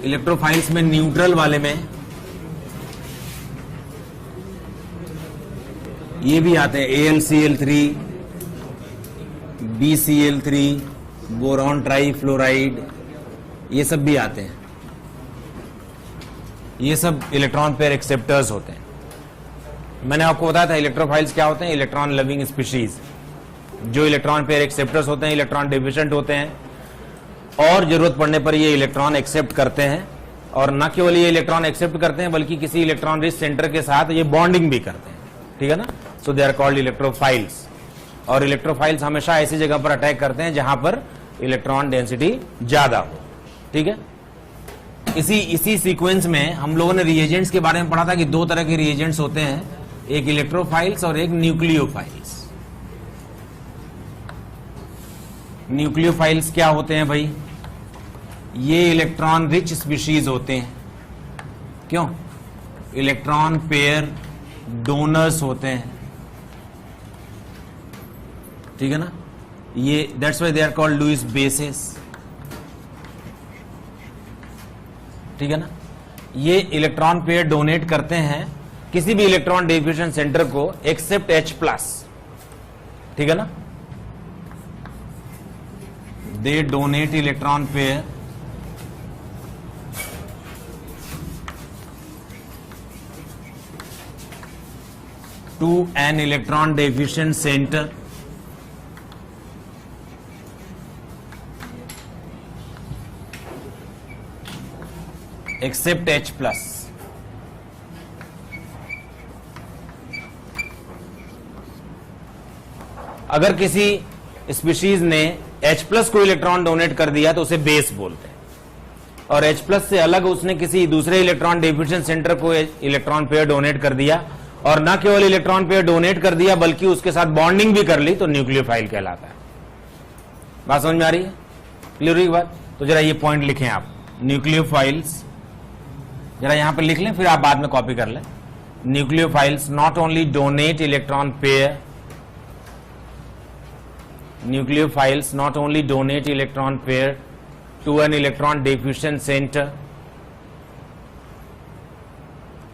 Electrophiles में neutral वाले में ये भी आते हैं, AlCl3, BCl3, बोरॉन ट्राईफ्लोराइड, ये सब भी आते हैं। ये सब इलेक्ट्रॉन पेयर एक्सेप्टर्स होते हैं। मैंने आपको बताया था इलेक्ट्रोफाइल्स क्या होते हैं, इलेक्ट्रॉन लविंग स्पीशीज। जो इलेक्ट्रॉन पेयर एक्सेप्टर्स होते हैं, इलेक्ट्रॉन डेफिशिएंट होते हैं और जरूरत पड़ने पर ये इलेक्ट्रॉन एक्सेप्ट करते हैं, और न केवल ये इलेक्ट्रॉन एक्सेप्ट करते हैं बल्कि किसी इलेक्ट्रॉन रिच सेंटर के साथ ये बॉन्डिंग भी करते हैं, ठीक है ना। सो दे आर कॉल्ड इलेक्ट्रोफाइल्स। और इलेक्ट्रोफाइल्स हमेशा ऐसी जगह पर अटैक करते हैं जहां पर इलेक्ट्रॉन डेंसिटी ज्यादा हो, ठीक है। इसी सीक्वेंस में हम लोगों ने रिएजेंट्स के बारे में पढ़ा था कि दो तरह के रिएजेंट्स होते हैं, एक इलेक्ट्रोफाइल्स और एक न्यूक्लियोफाइल्स। न्यूक्लियोफाइल्स क्या होते हैं भाई? ये इलेक्ट्रॉन रिच स्पीशीज होते हैं। क्यों? इलेक्ट्रॉन पेयर डोनर्स होते हैं, ठीक है ना। ये that's why they are called Lewis bases, ठीक है ना। ये इलेक्ट्रॉन पेयर डोनेट करते हैं किसी भी इलेक्ट्रॉन डेफिशिएंट सेंटर को एक्सेप्ट H+, ठीक है ना। They donate electron pair to an electron deficient centre accept H+। अगर किसी स्पीशीज ने H+ को इलेक्ट्रॉन डोनेट कर दिया तो उसे बेस बोलते हैं, और H+ से अलग उसने किसी दूसरे इलेक्ट्रॉन डेफिशिएंट सेंटर को इलेक्ट्रॉन पेयर डोनेट कर दिया, और न केवल इलेक्ट्रॉन पेयर डोनेट कर दिया बल्कि उसके साथ बॉन्डिंग भी कर ली, तो न्यूक्लियोफाइल कहलाता है। बात समझ में आ रही है? क्लियर हुई बात? तो जरा ये पॉइंट लिखें आप, न्यूक्लियोफाइल्स जरा यहां पर लिख लें, फिर आप बाद में कॉपी कर लें। Nucleophiles not only donate electron pair, nucleophiles not only donate electron pair to an electron deficient center.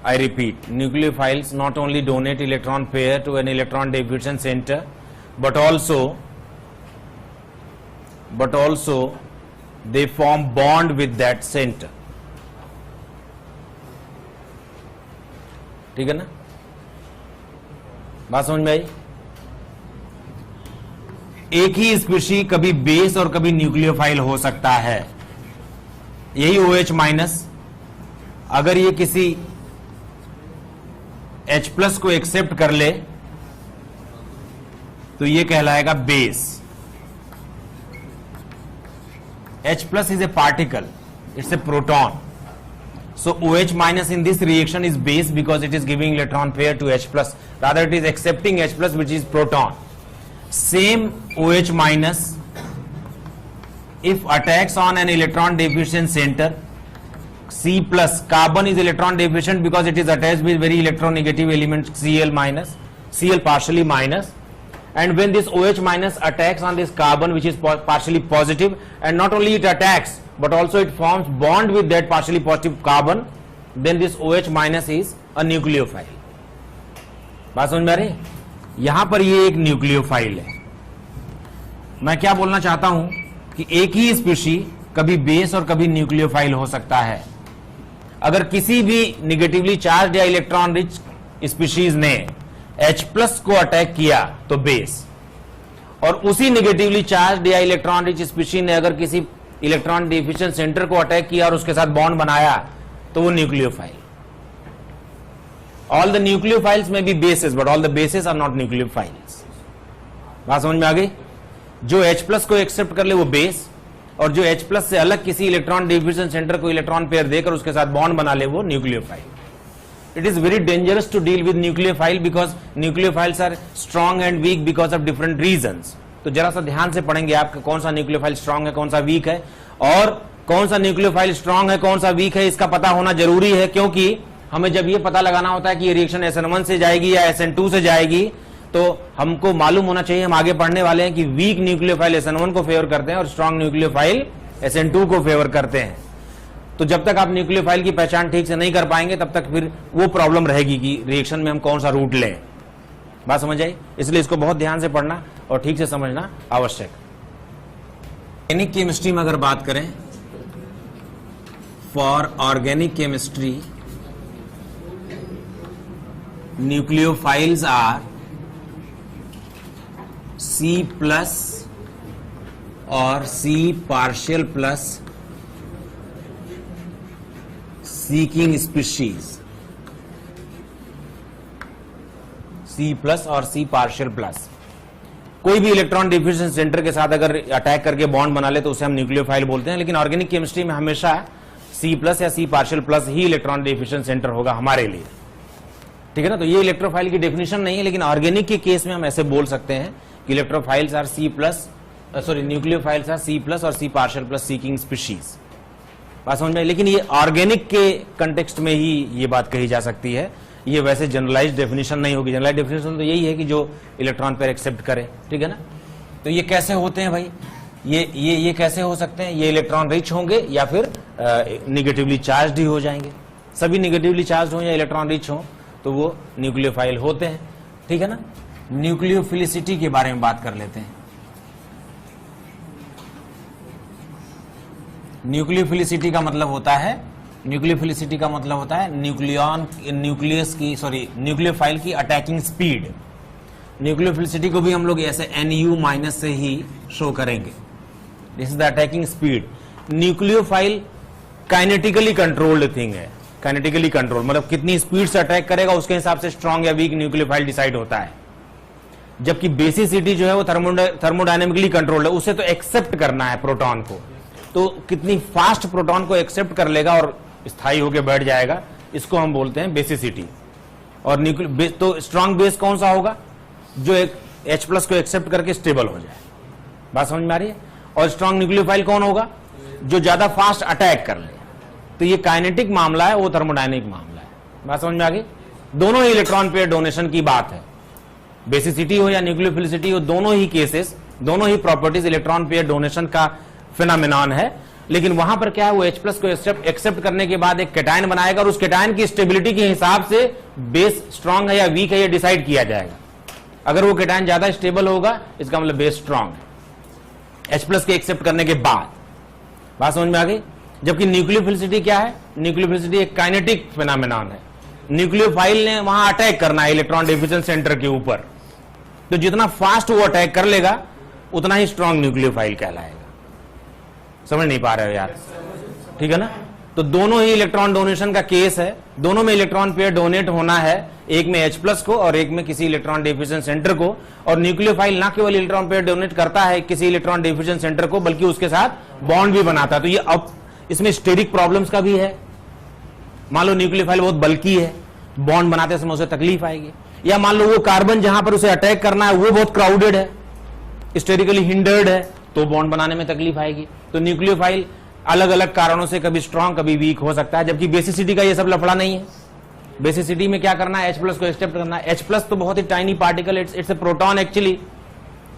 I repeat, nucleophiles not only donate electron pair to an electron deficient center, but also they form bond with that center. ठीक है ना? बात समझ में आई? एक ही species कभी base और कभी न्यूक्लियोफाइल हो सकता है। यही OH- अगर ये किसी H+ को एक्सेप्ट कर ले तो ये कहलाएगा base. H+ is a particle, it's a proton. So OH- in this reaction is base because it is giving electron pair to H+. Rather it is accepting H+, which is proton. Same OH- if attacks on an electron deficient center, C+, carbon is electron deficient because it is attached with very electronegative element Cl-, Cl partially minus, and when this OH- attacks on this carbon which is partially positive, and not only it attacks but also it forms bond with that partially positive carbon, then this OH- is a nucleophile. बात समझ में आ रही है? यहां पर ये एक nucleophile है। मैं क्या बोलना चाहता हूं कि एक ही स्पीशी कभी बेस और कभी न्यूक्लियोफाइल हो सकता है। अगर किसी भी निगेटिवली चार्ज या इलेक्ट्रॉन रिच स्पीशीज ने H+ को अटैक किया तो बेस, और उसी निगेटिवली चार्ज या इलेक्ट्रॉन रिच स्पीशीज ने अगर किसी इलेक्ट्रॉन डेफिशिएंट सेंटर को अटैक किया और उसके साथ बॉन्ड बनाया तो वो nucleophile. All the nucleophiles may be bases, but all the bases are not nucleophiles. बात समझ में आ गई? जो H+ को एक्सेप्ट कर ले वो बेस, और जो H+ से अलग किसी इलेक्ट्रॉन डिफिशन सेंटर को इलेक्ट्रॉन पेयर देकर उसके साथ बॉन्ड बना ले वो nucleophile. It is very dangerous to deal with nucleophile because nucleophiles are strong and weak because of different reasons. तो जरा सा ध्यान से पढ़ेंगे आप कौन सा न्यूक्लियोफाइल स्ट्रॉन्ग है, कौन सा वीक है, और कौन सा न्यूक्लियोफाइल स्ट्रॉन्ग है, कौन सा वीक है, इसका पता होना जरूरी है, क्योंकि हमें जब ये पता लगाना होता है कि ये रिएक्शन SN1 से जाएगी या SN2 से जाएगी तो हमको मालूम होना चाहिए, हम आगे पढ़ने वाले हैं कि वीक न्यूक्लियोफाइल SN1 को फेवर करते हैं और स्ट्रॉन्ग न्यूक्लियोफाइल SN2 को फेवर करते हैं। तो जब तक आप न्यूक्लियोफाइल की पहचान ठीक से नहीं कर पाएंगे तब तक फिर वो प्रॉब्लम रहेगी कि रिएक्शन में हम कौन सा रूट लें। बात समझ आई? इसलिए इसको बहुत ध्यान से पढ़ना और ठीक से समझना आवश्यक। ऑर्गेनिक केमिस्ट्री में अगर बात करें, for organic chemistry nucleophiles are C plus और C partial plus seeking species. C plus और C पार्शियल प्लस कोई भी इलेक्ट्रॉन डिफ्यूजन सेंटर के साथ अगर अटैक करके बॉन्ड बना ले तो उसे हम न्यूक्लियोफाइल बोलते हैं। लेकिन ऑर्गेनिक केमिस्ट्री में हमेशा C प्लस या C पार्शियल प्लस ही इलेक्ट्रॉन डिफ्यूजन सेंटर होगा हमारे लिए, ठीक है ना। तो ये इलेक्ट्रोफाइल की डेफिनेशन नहीं है, लेकिन ऑर्गेनिक के केस में हम ऐसे बोल सकते हैं कि electrophiles are C plus nucleophiles are C plus और C partial plus seeking species. बात समझ में? लेकिन ये ऑर्गेनिक के कंटेक्स्ट में ही ये बात कही जा सकती है, ये वैसे जनरलाइज्ड डेफिनेशन नहीं होगी। जनरलाइज्ड डेफिनेशन तो यही है कि जो इलेक्ट्रॉन पेयर एक्सेप्ट करे, ठीक है ना। तो ये कैसे होते हैं भाई? ये कैसे हो सकते हैं? ये इलेक्ट्रॉन रिच होंगे या फिर निगेटिवली चार्ज ही हो जाएंगे। सभी निगेटिवली चार्ज हो या इलेक्ट्रॉन रिच हो तो वो न्यूक्लियोफाइल होते हैं, ठीक है ना। न्यूक्लियोफिलिसिटी के बारे में बात कर लेते हैं। न्यूक्लियोफिलिसिटी का मतलब होता है न्यूक्लियोफाइल की अटैकिंग स्पीड। न्यूक्लियोफिलिसिटी को भी हम लोग ऐसे NU माइनस से ही शो करेंगे। This is the attacking speed. Nucleophile kinetically controlled thing है। काइनेटिकली कंट्रोल मतलब कितनी स्पीड से अटैक करेगा उसके हिसाब से स्ट्रॉन्ग या वीक न्यूक्लियोफाइल डिसाइड होता है। जबकि बेसिसिटी जो है वो थर्मोडायनेमिकली कंट्रोल्ड है, उसे तो एक्सेप्ट करना है प्रोटॉन को, तो कितनी फास्ट प्रोटॉन को एक्सेप्ट कर लेगा और स्थायी होकर बैठ जाएगा, इसको हम बोलते हैं बेसिसिटी। और तो स्ट्रॉन्ग बेस कौन सा होगा? जो एक H+ को एक्सेप्ट करके स्टेबल हो जाए। बात समझ में आ रही है? और स्ट्रॉन्ग न्यूक्लियोफाइल कौन होगा? जो ज्यादा फास्ट अटैक कर ले। तो ये काइनेटिक मामला है, वो थर्मोडायनेमिक मामला है। बात समझ में आ गई? दोनों ही इलेक्ट्रॉन पेयर डोनेशन की बात है। बेसिसिटी हो या न्यूक्लियोफिलिसिटी हो, दोनों ही केसेस, दोनों ही प्रॉपर्टीज इलेक्ट्रॉन पेयर डोनेशन का फिनोमेनॉन है। लेकिन वहां पर क्या है, वो H+ को एक्सेप्ट करने के बाद एक कैटायन बनाएगा और उस कैटायन की स्टेबिलिटी के हिसाब से बेस स्ट्रांग है या वीक है ये डिसाइड किया जाएगा। अगर वो कैटायन ज्यादा स्टेबल होगा इसका मतलब बेस स्ट्रांग है H+ के एक्सेप्ट करने के बाद। बात समझ में आ गई? जबकि न्यूक्लियोफिलिसिटी क्या है? न्यूक्लियोफिलिसिटी एक काइनेटिक फिनोमेनॉन है। न्यूक्लियोफाइल ने वहां अटैक करना है इलेक्ट्रॉन डिफ्यूजन सेंटर के ऊपर, तो जितना फास्ट वो अटैक कर लेगा उतना ही स्ट्रॉन्ग न्यूक्लियोफाइल कहलाएगा। समझ नहीं पा रहे हो यार? ठीक है ना। तो दोनों ही इलेक्ट्रॉन डोनेशन का केस है, दोनों में इलेक्ट्रॉन पेयर डोनेट होना है, एक में H+ को और एक में किसी इलेक्ट्रॉन डिफ्यूजन सेंटर को। और न्यूक्लियोफाइल ना केवल इलेक्ट्रॉन पेयर डोनेट करता है किसी इलेक्ट्रॉन डिफ्यूजन सेंटर को, बल्कि उसके साथ बॉन्ड भी बनाता है। तो ये अब इसमें स्टेरिक प्रॉब्लम्स का भी है। मान लो न्यूक्लियोफाइल बहुत बल्की है, बॉन्ड बनाते समय उसे तकलीफ आएगी। या मान लो वो कार्बन जहां पर उसे अटैक करना है वो बहुत क्राउडेड है, स्टेरिकली हिंडर्ड है, तो बॉन्ड बनाने में तकलीफ आएगी। तो न्यूक्लियोफाइल अलग अलग कारणों से कभी स्ट्रांग कभी वीक हो सकता है। जबकि बेसिसिटी का ये सब लफड़ा नहीं है। बेसिसिटी में क्या करना है? H+ को एक्सेप्ट करना है। H+ तो बहुत ही tiny particle, it's a proton actually.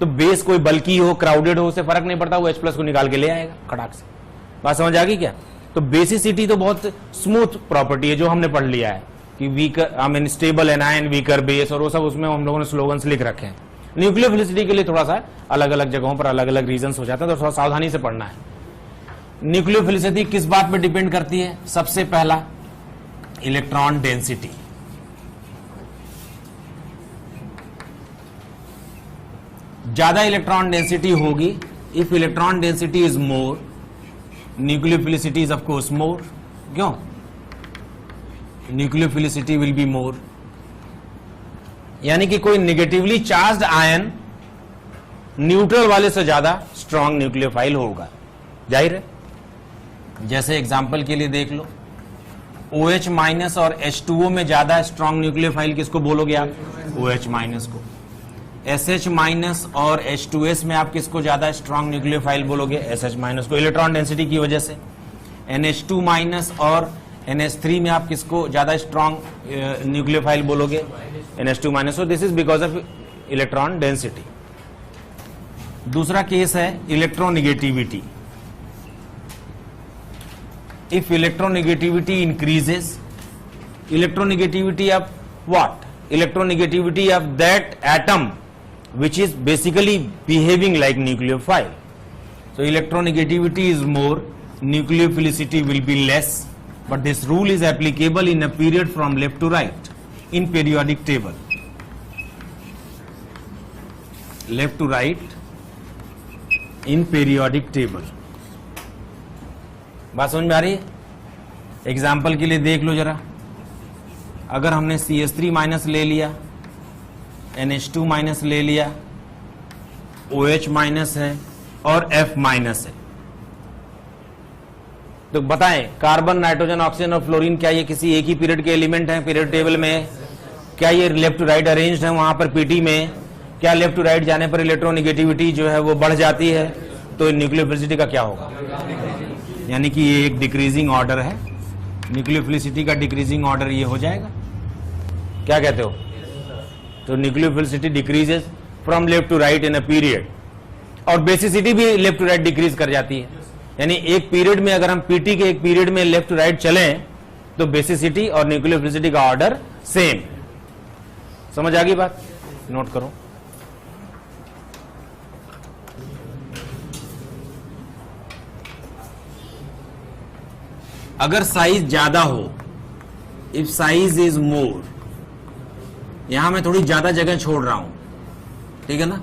तो बेस कोई बल्की हो, क्राउडेड हो, उसे फर्क नहीं पड़ता, वो H+ को निकाल के ले आएगा खड़ाक से। बात समझ आ गई क्या? तो बेसिसिटी तो बहुत स्मूथ प्रॉपर्टी है जो हमने पढ़ लिया है कि weaker, I mean stable anion, weaker base, और वो सब उसमें हम लोगों ने स्लोगन्स लिख रखे हैं। न्यूक्लियोफिलिसिटी के लिए थोड़ा सा अलग अलग जगहों पर अलग अलग रीजंस हो जाते हैं, तो थोड़ा सावधानी से पढ़ना है। न्यूक्लियोफिलिसिटी किस बात पे डिपेंड करती है? सबसे पहला इलेक्ट्रॉन डेंसिटी। ज्यादा इलेक्ट्रॉन डेंसिटी होगी, if electron density is more, nucleophilicity is of course more. क्यों? Nucleophilicity will be more. यानी कि कोई नेगेटिवली चार्ज्ड आयन न्यूट्रल वाले से ज्यादा स्ट्रॉन्ग न्यूक्लियोफाइल होगा, जाहिर है। जैसे एग्जांपल के लिए देख लो, OH- और H2O में ज्यादा स्ट्रॉन्ग न्यूक्लियोफाइल किसको बोलोगे आप? OH- को। SH- और H2S में आप किसको ज्यादा स्ट्रॉन्ग न्यूक्लियोफाइल बोलोगे? SH- को, इलेक्ट्रॉन डेंसिटी की वजह से। NH2- और NH3 में आप किसको ज्यादा स्ट्रॉन्ग न्यूक्लियोफाइल बोलोगे? NH2-। So this is because of electron density. दूसरा केस है electronegativity. if electronegativity increases, electronegativity of what? Electronegativity of that atom which is basically behaving like nucleophile. So electronegativity is more, nucleophilicity will be less, but this rule is applicable in a period from left to right in periodic table. Left to right in periodic table. बात समझ में आ रही है? Example के लिए देख लो जरा, अगर हमने CH3 माइनस ले लिया, NH2 माइनस ले लिया, OH माइनस है और F माइनस है, तो बताएं कार्बन, नाइट्रोजन, ऑक्सीजन और फ्लोरीन क्या ये किसी एक ही पीरियड के एलिमेंट हैं पीरियड टेबल में? क्या ये लेफ्ट टू राइट अरेंज्ड है वहां पर पीटी में? क्या लेफ्ट टू राइट जाने पर इलेक्ट्रोनिगेटिविटी जो है वो बढ़ जाती है? तो न्यूक्लियोफिलिसिटी का क्या होगा? यानी कि ये एक डिक्रीजिंग ऑर्डर है, न्यूक्लियोफिलिसिटी का डिक्रीजिंग ऑर्डर ये हो जाएगा। क्या कहते हो? तो nucleophilicity decreases from left to right in a period, और बेसिसिटी भी लेफ्ट टू राइट डिक्रीज कर जाती है। यानी एक पीरियड में अगर हम पीटी के एक पीरियड में लेफ्ट टू राइट चलें तो बेसिसिटी और न्यूक्लियोफिलिसिटी का ऑर्डर सेम। समझ आ गई बात? नोट करो। अगर साइज ज्यादा हो, इफ साइज इज मोर, यहां मैं थोड़ी ज्यादा जगह छोड़ रहा हूं, ठीक है ना,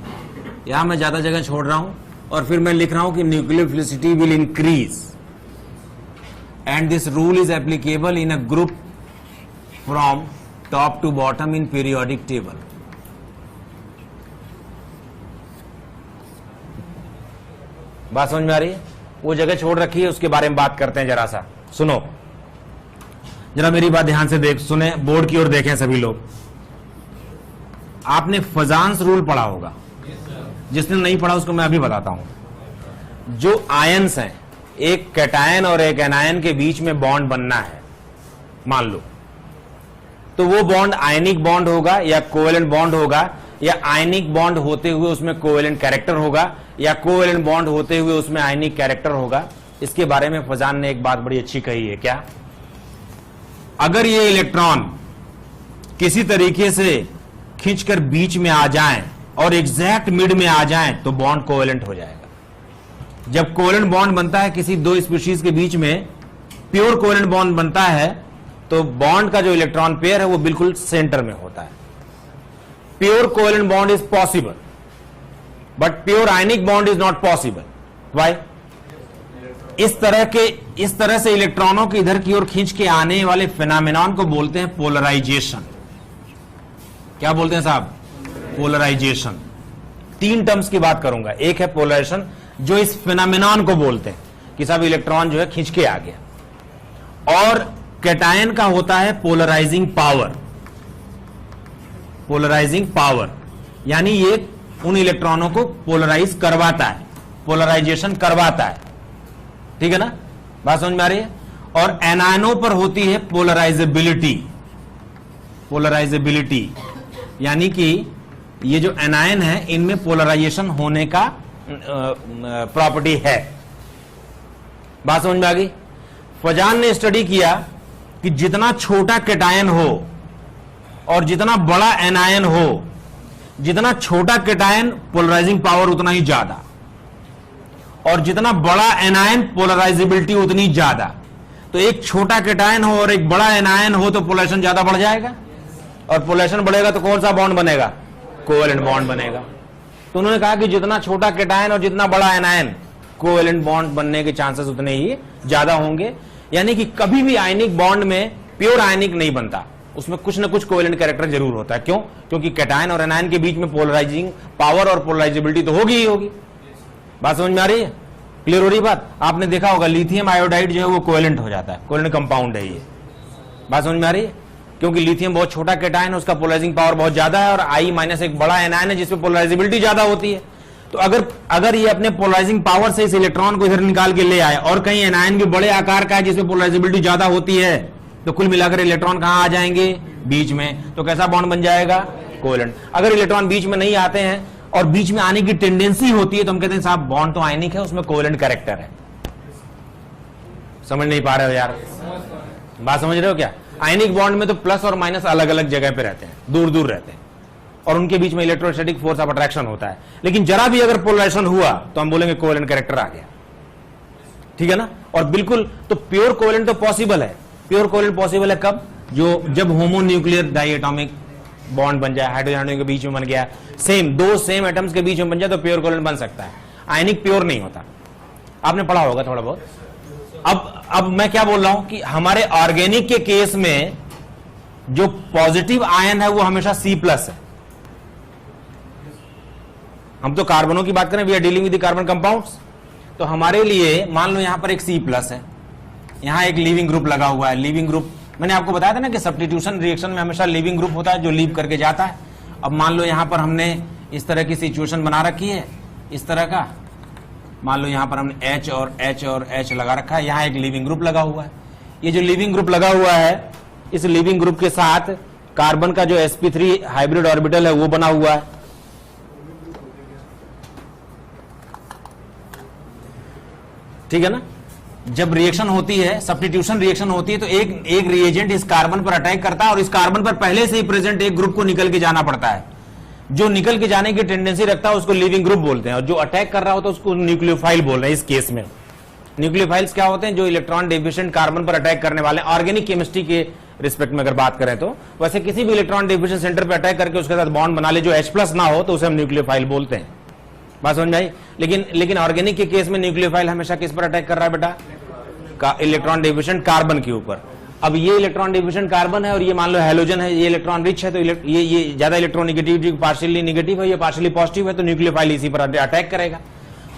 यहां मैं ज्यादा जगह छोड़ रहा हूं और फिर मैं लिख रहा हूं कि nucleophilicity will increase and this rule is applicable in a group from top to bottom in periodic table. बात समझ में आ रही है? वो जगह छोड़ रखी है, उसके बारे में बात करते हैं जरा सा। सुनो जरा, मेरी बात ध्यान से देख, सुने, बोर्ड की ओर देखें सभी लोग। आपने फजान्स रूल पढ़ा होगा, जिसने नहीं पढ़ा उसको मैं अभी बताता हूं। जो आयंस हैं, एक कैटायन और एक एनायन के बीच में बॉन्ड बनना है मान लो, तो वो बॉन्ड आयनिक बॉन्ड होगा या कोवेलेंट बॉन्ड होगा, या आयनिक बॉन्ड होते हुए उसमें कोवेलेंट कैरेक्टर होगा, या कोवेलेंट बॉन्ड होते हुए उसमें आयनिक कैरेक्टर होगा। इसके बारे में फजान ने एक बात बड़ी अच्छी कही है। क्या? अगर ये इलेक्ट्रॉन किसी तरीके से खींचकर बीच में आ जाएं और एग्जैक्ट मिड में आ जाएं तो बॉन्ड कोवेलेंट हो जाएगा। जब कोवेलेंट बॉन्ड बनता है किसी दो स्पीशीज के बीच में, प्योर कोवेलेंट बॉन्ड बनता है, तो बॉन्ड का जो इलेक्ट्रॉन पेयर है वो बिल्कुल सेंटर में होता है। Pure covalent bond is possible, but pure ionic bond is not possible. Why? इस तरह से इलेक्ट्रॉनों के इधर की ओर खींच के आने वाले फिनोमेनन को बोलते हैं पोलराइजेशन। क्या बोलते हैं साहब? पोलराइजेशन। तीन टर्म्स की बात करूंगा। एक है पोलराइजेशन, जो इस फिनोमेनन को बोलते हैं कि साहब इलेक्ट्रॉन जो है खींच के आ गया, और कैटायन का होता है पोलराइजिंग पावर। पोलराइजिंग पावर यानी ये उन इलेक्ट्रॉनों को पोलराइज करवाता है, पोलराइजेशन करवाता है, ठीक है ना? बात समझ में आ रही है? और एनायनों पर होती है पोलराइजेबिलिटी। पोलराइजेबिलिटी यानी कि ये जो एनायन है इनमें पोलराइजेशन होने का प्रॉपर्टी है। बात समझ में आ गई? फजान ने स्टडी किया कि जितना छोटा कैटायन हो और जितना बड़ा एनायन हो, जितना छोटा कैटायन पोलराइजिंग पावर उतना ही ज्यादा, और जितना बड़ा एनायन पोलराइजेबिलिटी उतनी ज्यादा। तो एक छोटा कैटायन हो और एक बड़ा एनायन हो तो पोलराइजेशन ज्यादा बढ़ जाएगा, और पोलराइजेशन बढ़ेगा तो कौन सा बॉन्ड बनेगा? कोवेलेंट बॉन्ड बनेगा। तो उन्होंने कहा कि जितना छोटा कैटायन और जितना बड़ा एनायन, कोवेलेंट बॉन्ड बनने के चांसेस उतने ही ज्यादा होंगे। यानी कि कभी भी आयनिक बॉन्ड में प्योर आयनिक नहीं बनता, उसमें कुछ ना कुछ कोवेलेंट कैरेक्टर जरूर होता है। क्यों? क्योंकि कैटायन और एनायन के बीच में पोलराइजिंग पावर और पोलराइजेबिलिटी तो होगी ही होगी। बात समझ में आ रही है? क्लियर हो रही बात? आपने देखा होगा लिथियम आयोडाइड जो है वो कोवेलेंट हो जाता है, कोवेलेंट कंपाउंड है ये। बात समझ में आ रही है? क्योंकि लिथियम बहुत छोटा कैटायन है, उसका पोलराइजिंग पावर बहुत ज्यादा है, और I माइनस एक बड़ा एनायन है जिसमें पोलराइजेबिलिटी ज्यादा होती है। तो अगर ये अपने पोलराइजिंग पावर से इस इलेक्ट्रॉन को इधर निकाल के ले आए, और कहीं एनायन भी बड़े आकार का है जिसमें पोलराइजेबिलिटी ज्यादा होती है, तो कुल मिलाकर इलेक्ट्रॉन कहां आ जाएंगे? बीच में। तो कैसा बॉन्ड बन जाएगा? कोवेलेंट। अगर इलेक्ट्रॉन बीच में नहीं आते हैं और बीच में आने की टेंडेंसी होती है तो हम कहते हैं साहब बॉन्ड तो आयनिक है, उसमें कोवेलेंट कैरेक्टर है। समझ नहीं पा रहे हो यार? बात समझ रहे हो क्या? आयनिक बॉन्ड में तो प्लस और माइनस अलग अलग जगह पे रहते हैं, दूर दूर रहते हैं, और उनके बीच में इलेक्ट्रोस्टैटिक फोर्स ऑफ अट्रैक्शन होता है। लेकिन जरा भी अगर पोलराइजेशन हुआ तो हम बोलेंगे कोवेलेंट कैरेक्टर आ गया, ठीक है ना? और बिल्कुल, तो प्योर कोवेलेंट तो पॉसिबल है। प्योर कोवेलेंट पॉसिबल है कब? जब होमोन्यूक्लियर डाइएटॉमिक बॉन्ड बन जाए, हाइड्रोजन हाइड्रोजन के बीच में बन गया, दो सेम एटम्स के बीच में बन जाए तो प्योर कोवेलेंट बन सकता है। आयनिक प्योर नहीं होता, आपने पढ़ा होगा थोड़ा बहुत। अब मैं क्या बोल रहा हूं कि हमारे ऑर्गेनिक के केस में जो पॉजिटिव आयन है वो हमेशा C+ है। हम तो कार्बनों की बात करें, we are dealing with the carbon compounds. तो हमारे लिए मान लो यहां पर एक C+ है, यहां एक लीविंग ग्रुप लगा हुआ है। लीविंग ग्रुप मैंने आपको बताया था ना कि सब्स्टिट्यूशन रिएक्शन में हमेशा लीविंग ग्रुप होता है जो लीव करके जाता है। अब मान लो यहां पर हमने इस तरह की सिचुएशन बना रखी है, इस तरह का, मान लो यहां पर हमने H और H और H लगा रखा है, यहां एक लीविंग ग्रुप लगा हुआ है। ये जो लीविंग ग्रुप लगा हुआ है, इस लीविंग ग्रुप के साथ कार्बन का जो sp3 हाइब्रिड ऑर्बिटल है वो बना हुआ है, ठीक है ना? जब रिएक्शन होती है, सब्स्टिट्यूशन रिएक्शन होती है, तो एक रिएजेंट इस कार्बन पर अटैक करता है और इस कार्बन पर पहले से ही प्रेजेंट एक ग्रुप को निकल के जाना पड़ता है। जो निकल के जाने की टेंडेंसी रखता है उसको लिविंग ग्रुप बोलते हैं, और जो अटैक कर रहा होता है उसको न्यूक्लियोफाइल बोल रहे हैं। इस केस में न्यूक्लियोफाइल्स क्या होते हैं? जो इलेक्ट्रॉन डेफिशिएंट कार्बन पर अटैक करने वाले। ऑर्गेनिक केमिस्ट्री के रिस्पेक्ट में अगर बात करें तो वैसे किसी भी इलेक्ट्रॉन डेफिशिएंट सेंटर पर अटैक करके उसके साथ बॉन्ड बना ले जो H+ ना हो तो उसे हम न्यूक्लियोफाइल बोलते हैं। बात समझ में आई? लेकिन ऑर्गेनिक के केस में न्यूक्लियोफाइल हमेशा किस पर अटैक कर रहा है बेटा? इलेक्ट्रॉन डेफिशिएंट कार्बन के ऊपर। अब ये इलेक्ट्रॉन डेफिशिएंट कार्बन है और ये मान लो हैलोजन है, ये इलेक्ट्रॉन रिच है, तो ये ज्यादा इलेक्ट्रॉन नेगेटिविटी, पार्शियली नेगेटिव है, ये पार्शियली पॉजिटिव है, तो न्यूक्लियोफाइल इसी पर अटैक करेगा।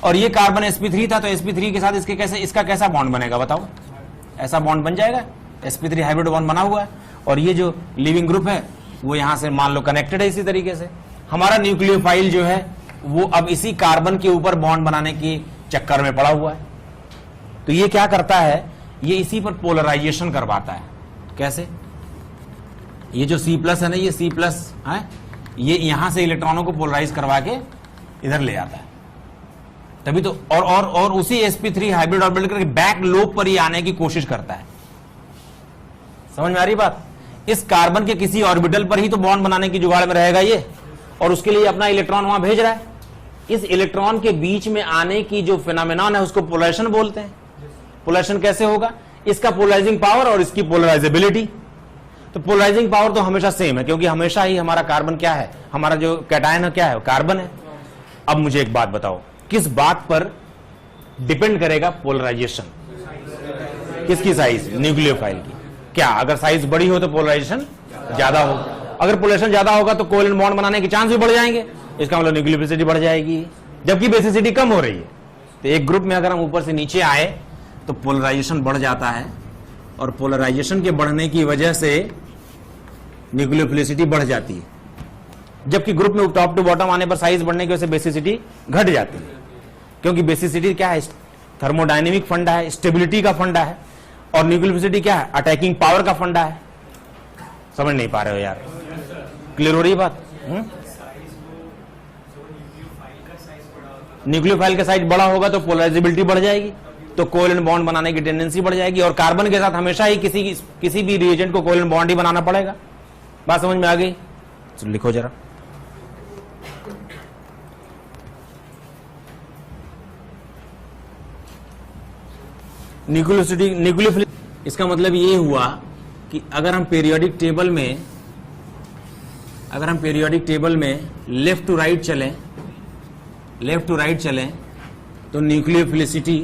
और ये कार्बन sp3 था, तो sp3 के साथ इसका कैसा बॉन्ड बनेगा बताओ? ऐसा बॉन्ड बन जाएगा, sp3 हाइब्रिड बॉन्ड बना हुआ है, और ये जो लिविंग ग्रुप है वो यहां से मान लो कनेक्टेड है। इसी तरीके से हमारा न्यूक्लियोफाइल जो है वो अब इसी कार्बन के ऊपर बॉन्ड बनाने के चक्कर में पड़ा हुआ है। तो ये क्या करता है? ये इसी पर पोलराइजेशन करवाता है। कैसे? ये जो C+ है ना, ये C+ है, ये यहां से इलेक्ट्रॉनों को पोलराइज करवा के इधर ले आता है। तभी तो और उसी sp3 हाइब्रिड ऑर्बिटल के बैक लोब पर ही आने की कोशिश करता है। समझ में आ रही बात? इस कार्बन के किसी ऑर्बिटल पर ही तो बॉन्ड बनाने की जुगाड़ में रहेगा ये, और उसके लिए अपना इलेक्ट्रॉन वहां भेज रहा है। इस इलेक्ट्रॉन के बीच में आने की जो फिनोमेनन है उसको पोलराइजेशन बोलते हैं। पोलराइजेशन कैसे होगा? इसका पोलराइजिंग पावर और इसकी पोलराइजेबिलिटी। तो पोलराइजिंग पावर तो हमेशा सेम है, क्योंकि हमेशा ही हमारा कार्बन क्या है? हमारा जो कैटायन है क्या है? कार्बन है। अब मुझे एक बात बताओ, किस बात पर डिपेंड करेगा पोलराइजेशन? किसकी साइज? न्यूक्लियोफाइल की। क्या अगर साइज बड़ी हो तो पोलराइजेशन ज्यादा होगा? अगर पोलराइजेशन ज्यादा होगा तो कोवेलेंट बॉन्ड बनाने के चांस भी बढ़ जाएंगे, इसका मतलब न्यूक्लियोफिलिसिटी बढ़ जाएगी, जबकि बेसिसिटी कम हो रही है। तो एक ग्रुप में अगर हम ऊपर से नीचे आए तो पोलराइजेशन बढ़ जाता है, और पोलराइजेशन के बढ़ने की वजह से न्यूक्लियोफिलिसिटी बढ़ जाती है, जबकि ग्रुप में टॉप टू बॉटम आने पर साइज बढ़ने की वजह से बेसिसिटी घट जाती है। क्योंकि बेसिसिटी क्या है? थर्मोडायनेमिक फंडा है, स्टेबिलिटी का फंडा है, और न्यूक्लियोफिलिसिटी क्या है? अटैकिंग पावर का फंडा है। समझ नहीं पा रहे हो यार? क्लियर हो रही है बात? न्यूक्लियोफाइल का साइज बड़ा होगा तो पोलराइजेबिलिटी बढ़ जाएगी, तो कोवेलेंट बॉन्ड बनाने की टेंडेंसी बढ़ जाएगी, और कार्बन के साथ हमेशा ही किसी भी रिएजेंट को कोवेलेंट बॉन्ड ही बनाना पड़ेगा। बात समझ में आ गई? तो लिखो जरा। न्यूक्लियोफिलिसिटी, इसका मतलब ये हुआ कि अगर हम पीरियोडिक टेबल में लेफ्ट टू राइट चलें तो न्यूक्लियोफिलिसिटी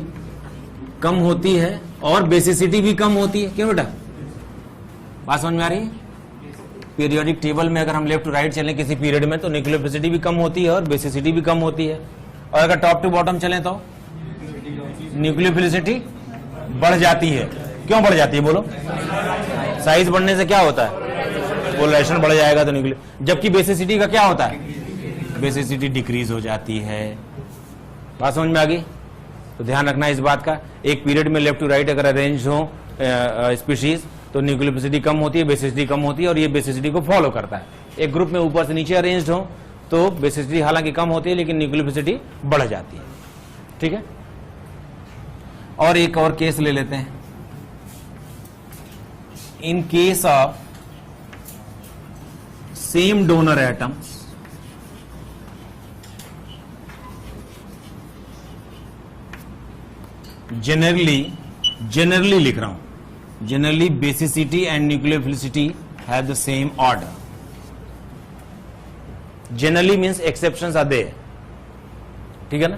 कम होती है और बेसिसिटी भी कम होती है। क्यों बेटा? बात समझ में आ रही है? पीरियोडिक टेबल में अगर हम लेफ्ट टू राइट चलें किसी पीरियड में तो न्यूक्लियोफिलिसिटी भी कम होती है और बेसिसिटी भी कम होती है, और अगर टॉप टू बॉटम चलें तो न्यूक्लियोफिलिसिटी बढ़ जाती है। क्यों बढ़ जाती है बोलो? साइज बढ़ने से क्या होता है? पोलराइजेशन बढ़ जाएगा तो न्यूक्लियो, जबकि बेसिसिटी का क्या होता है? बेसिसिटी डिक्रीज हो जाती है। बात समझ में आ गई? तो ध्यान रखना इस बात का, एक पीरियड में लेफ्ट टू राइट अगर अरेंज हो स्पीशीज तो न्यूक्लियोफिलिसिटी कम होती है, बेसिसिटी कम होती है, और ये बेसिसिटी को फॉलो करता है। एक ग्रुप में ऊपर से नीचे अरेंज्ड हो तो बेसिसिटी हालांकि कम होती है लेकिन न्यूक्लियोफिलिसिटी बढ़ जाती है। ठीक है? और एक और केस ले लेते हैं। in case of same donor atoms, generally लिख रहा हूं, generally basicity and nucleophilicity have the same order. Generally means exceptions are there, ठीक है ना.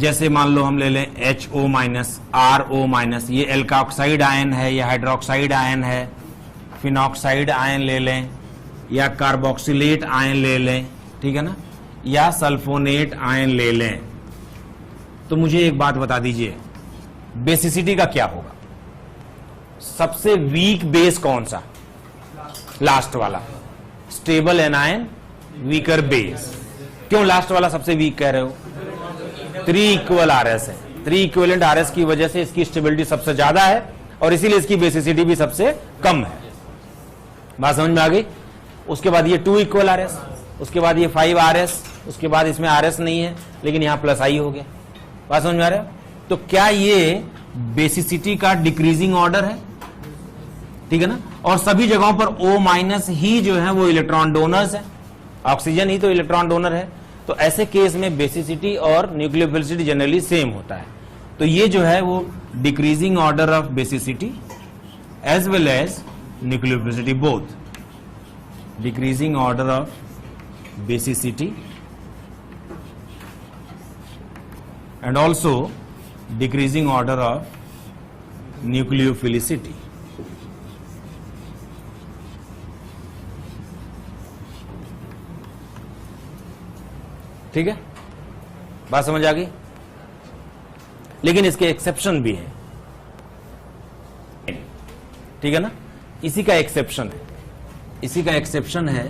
जैसे मान लो हम ले लें HO माइनस, RO माइनस, ये एल्काऑक्साइड आयन है या हाइड्रोक्साइड आयन है, फिनॉक्साइड आयन ले लें या कार्बोक्सिलेट आयन ले लें, ठीक है ना, या सल्फोनेट आयन ले लें. तो मुझे एक बात बता दीजिए, बेसिसिटी का क्या होगा? सबसे वीक बेस कौन सा? लास्ट वाला. Stable anion weaker base. क्यों लास्ट वाला सबसे वीक कह रहे हो? 3 इक्वल आरएस है. 3 इक्विवेलेंट आरएस की वजह से इसकी स्टेबिलिटी सबसे ज्यादा है और इसीलिए इसकी बेसिसिटी भी सबसे कम है. बात समझ में आ गई? उसके बाद ये 2 इक्वल आरएस, उसके बाद ये 5 आरएस, उसके बाद इसमें आरएस नहीं है लेकिन यहां प्लस आई हो गया. बात समझ में आ रहा है? तो क्या ये बेसिसिटी का डिक्रीजिंग ऑर्डर है? ठीक है ना. और सभी जगहों पर O माइनस ही जो है वो इलेक्ट्रॉन डोनर्स है. ऑक्सीजन ही तो इलेक्ट्रॉन डोनर है. तो ऐसे केस में बेसिसिटी और न्यूक्लियोफिलिसिटी जनरली सेम होता है. तो ये जो है वो decreasing order of basicity as well as nucleophilicity, both. Decreasing order of basicity and also decreasing order of nucleophilicity. ठीक है, बात समझ आ गई? लेकिन इसके एक्सेप्शन भी हैं, ठीक है ना. इसी का एक्सेप्शन है, इसी का एक्सेप्शन है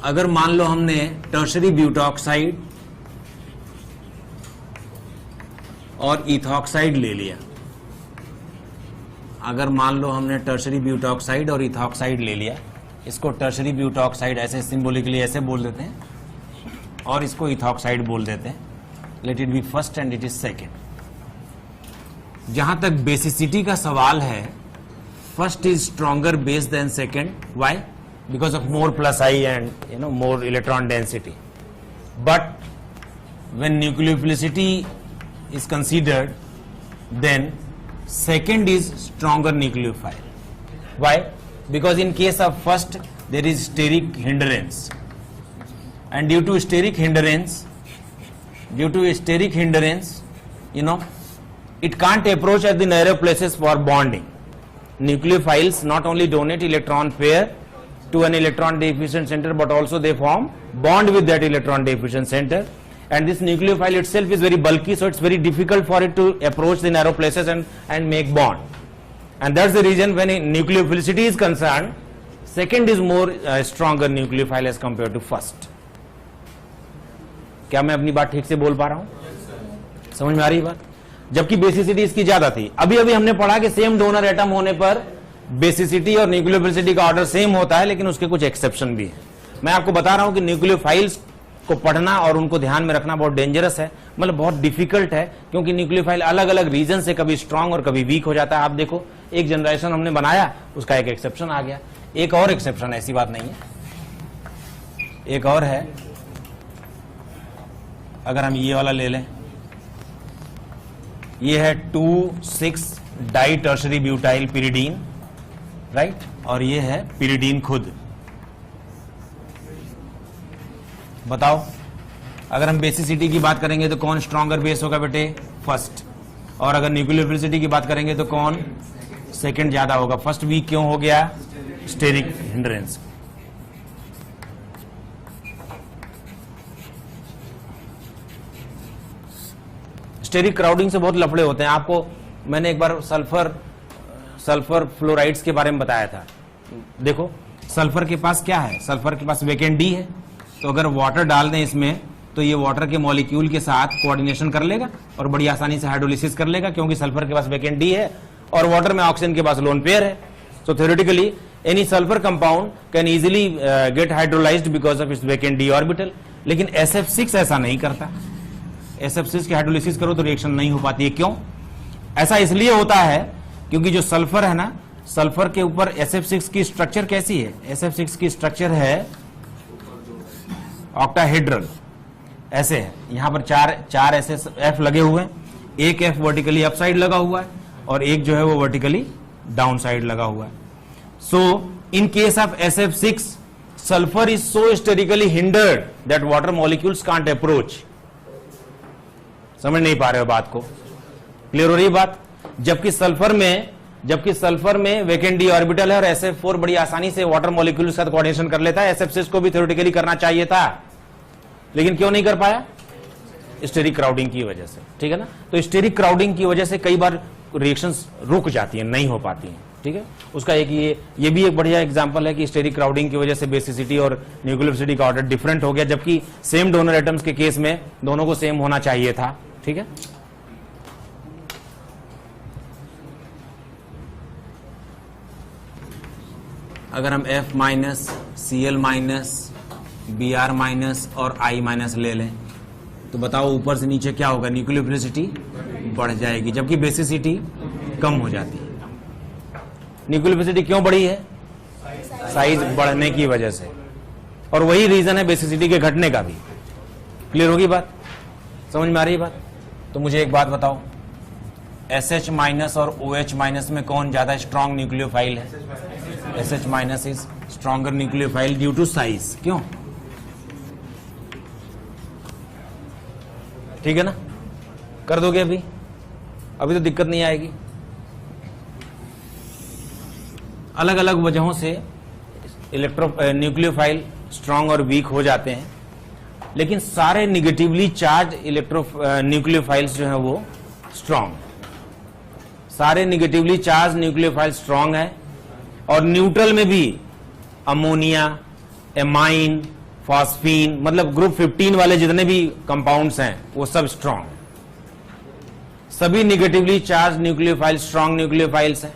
अगर मान लो हमने टर्शरी ब्यूटॉक्साइड और इथॉक्साइड ले लिया. अगर मान लो हमने टर्शरी ब्यूटॉक्साइड और इथॉक्साइड ले लिया, इसको टर्शरी ब्यूटॉक्साइड ऐसे सिंबॉलिकली ऐसे बोल देते हैं और इसको इथॉक्साइड बोल देते हैं. Let it be first and it is second. जहां तक बेसिसिटी का सवाल है, first is stronger base than second. Why? Because of more plus I and more electron density. But when nucleophilicity is considered, then second is stronger nucleophile. Why? Because in case of first there is steric hindrance, and due to steric hindrance, it can't approach at the narrow places for bonding. Nucleophiles not only donate electron pair to an electron deficient center, but also they form bond with that electron deficient center, and this nucleophile itself is very bulky, so it's very difficult for it to approach the narrow places and make bond. And that's the reason when nucleophilicity is concerned, second is more stronger nucleophile as compared to first. क्या मैं अपनी बात ठीक से बोल पा रहा हूं? समझ में आ रही बात? जबकि बेसिसिटी इसकी ज्यादा थी. अभी हमने पढ़ा कि सेम डोनर एटम होने पर बेसिसिटी और न्यूक्लियोफिलिसिटी का ऑर्डर सेम होता है, लेकिन उसके कुछ एक्सेप्शन भी है. मैं आपको बता रहा हूं कि न्यूक्लियोफाइल्स को पढ़ना और उनको ध्यान में रखना बहुत डेंजरस है, मतलब बहुत डिफिकल्ट है, क्योंकि न्यूक्लियोफाइल अलग अलग रीजन से कभी स्ट्रांग और कभी वीक हो जाता है. आप देखो, एक जनरेशन हमने बनाया, उसका एक एक्सेप्शन आ गया. एक और एक्सेप्शन, ऐसी बात नहीं है, एक और है. अगर हम ये वाला ले लें, ये है 2,6 di tertiary butyl pyridine, right, और ये है पिरिडीन खुद. बताओ, अगर हम बेसिसिटी की बात करेंगे तो कौन स्ट्रॉन्गर बेस होगा बेटे? फर्स्ट. और अगर न्यूक्लियोफिलिसिटी की बात करेंगे तो कौन? सेकंड ज्यादा होगा. फर्स्ट वीक क्यों हो गया? Steric hindrance. स्टेरिक क्राउडिंग से बहुत लफड़े होते हैं. आपको मैंने एक बार सल्फर फ्लोराइड्स के बारे में बताया था. देखो, सल्फर के पास क्या है? सल्फर के पास वेकेंट डी है. तो अगर वाटर डाल दें इसमें तो ये वाटर के मॉलिक्यूल के साथ कोऑर्डिनेशन कर लेगा और बड़ी आसानी से हाइड्रोलिसिस कर लेगा, क्योंकि सल्फर के पास वेकेंट डी है और वाटर में ऑक्सीजन के पास लोन पेयर है. So theoretically any sulphur compound can easily get hydrolysed because of its vacant D orbital. लेकिन SF6 ऐसा नहीं करता। SF6 की हाइड्रोलिसिस करो तो रिएक्शन नहीं हो पाती है। क्यों? ऐसा इसलिए होता है क्योंकि जो सल्फर है ना, सल्फर के ऊपर SF6 की स्ट्रक्चर कैसी है? SF6 की स्ट्रक्चर है ऑक्टाहेड्रल, ऐसे है। यहां पर चार ऐसे F लगे हुए हैं, एक F वर्टिकली अप साइड लगा हुआ है और एक जो है वो वर्टिकली डाउन साइड लगा हुआ है। So in case of SF6 sulfur is so sterically hindered that water molecules can't approach। समझ नहीं पा रहे हो बात को? क्लियर हो रही है बात? जबकि सल्फर में वैकेंट डी ऑर्बिटल है और SF4 बड़ी आसानी से वाटर मॉलिक्यूल के साथ कोऑर्डिनेशन कर लेता है। SF6 को भी थ्योरेटिकली करना चाहिए था, लेकिन क्यों नहीं कर पाया? स्टेरिक क्राउडिंग की वजह से। ठीक है ना? तो स्टेरिक क्राउडिंग की वजह से कई बार रिएक्शंस रुक जाती हैं, नहीं हो पाती हैं। ठीक है, उसका एक ये भी एक बढ़िया एग्जांपल है कि स्टेरिक क्राउडिंग की वजह से बेसिसिटी और न्यूक्लियोफिलिसिटी का ऑर्डर डिफरेंट हो गया, जबकि सेम डोनर एटम्स के केस में दोनों को सेम होना चाहिए था। ठीक है, अगर हम F minus, Cl minus, Br minus और I माइनस ले लें तो बताओ ऊपर से नीचे क्या होगा? न्यूक्लियोफिलिसिटी बढ़ जाएगी, जबकि बेसिसिटी कम हो जाती है। न्यूक्लियोफिलिसिटी क्यों बढ़ी है? साइज बढ़ने की वजह से, और वही रीजन है बेसिसिटी के घटने का भी। क्लियर होगी बात? समझ में आ रही है बात? तो मुझे एक बात बताओ, SH माइनस और OH माइनस में कौन ज्यादा स्ट्रॉन्ग न्यूक्लियोफाइल है? SH minus is stronger nucleophile due to size. क्यों? ठीक है ना? कर दोगे अभी तो दिक्कत नहीं आएगी। अलग अलग वजहों से न्यूक्लियोफाइल स्ट्रांग और वीक हो जाते हैं, लेकिन सारे निगेटिवली चार्ज न्यूक्लियोफाइल्स जो हैं वो स्ट्रांग, सारे निगेटिवली चार्ज न्यूक्लियोफाइल स्ट्रांग है। और न्यूट्रल में भी अमोनिया, एमाइन, फॉस्फीन, मतलब ग्रुप 15 वाले जितने भी कंपाउंड्स हैं वो सब स्ट्रांग। सभी negatively charge nucleophile strong nucleophiles हैं।